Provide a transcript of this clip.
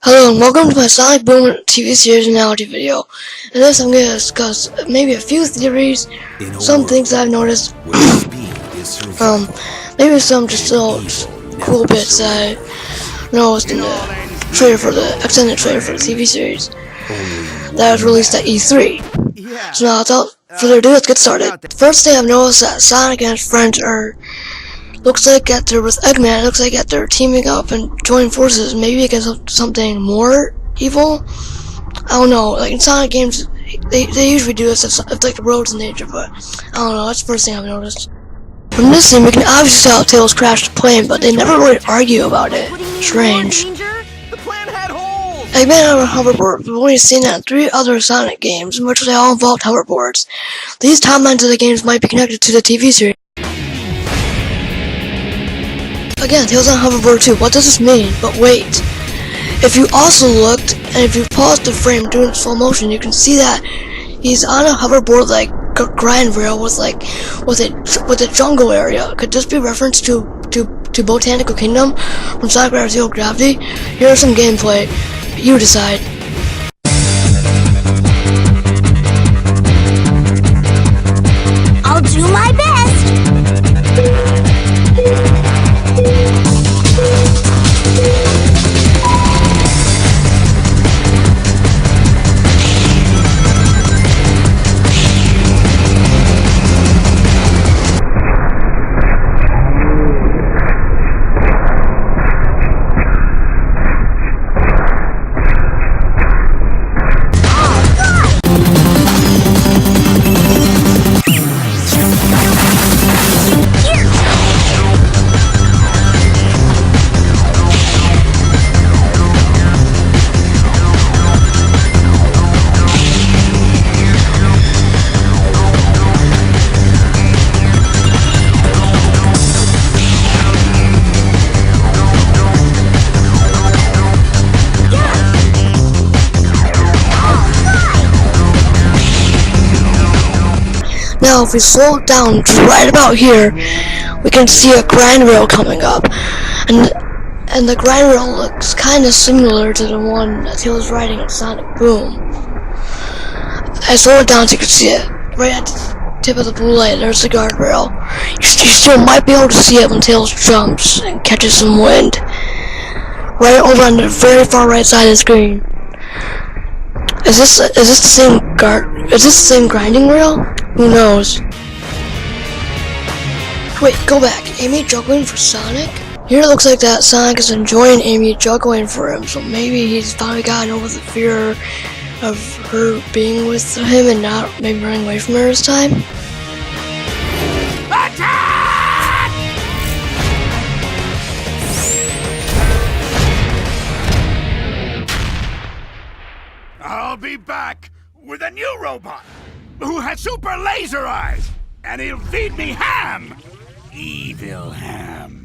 Hello and welcome to my Sonic Boom TV series analogy video. In this I'm going to discuss maybe a few theories, some things that I've noticed, maybe some just little cool bits that I noticed in the trailer for the extended trailer for the TV series that was released at E3. So now without further ado, let's get started. The first thing I've noticed that Sonic and his friends looks like that they're with Eggman. It looks like that they're teaming up and joining forces, maybe against something more evil. I don't know. Like in Sonic games, they usually do this if like the world's in danger, but I don't know. That's the first thing I've noticed. From this scene, we can obviously tell Tails crashed the plane, but they never really argue about it. Strange. Eggman had a hoverboard. We've only seen that in 3 other Sonic games, in which they all involved hoverboards. These timelines of the games might be connected to the TV series. Again, Tails on hoverboard too. What does this mean? But wait. If you also looked, and if you paused the frame doing slow motion, you can see that he's on a hoverboard like grind rail with a jungle area. Could this be reference to Botanical Kingdom from Sonic Zero Gravity? Here's some gameplay. You decide. I'll do my best. Now, if we slow down right about here, we can see a grind rail coming up, and the grind rail looks kind of similar to the one that Tails was riding in Sonic Boom. I slowed it down so you can see it. Right at the tip of the blue light, there's the guardrail. You still might be able to see it when Tails jumps and catches some wind. Right over on the very far right side of the screen. Is this the same grinding rail? Who knows? Wait, go back. Amy juggling for Sonic? Here it looks like that Sonic is enjoying Amy juggling for him, so maybe he's finally gotten over the fear of her being with him and not maybe running away from her this time. Attack! I'll be back with a new robot who has super laser eyes, and he'll feed me ham. Evil ham.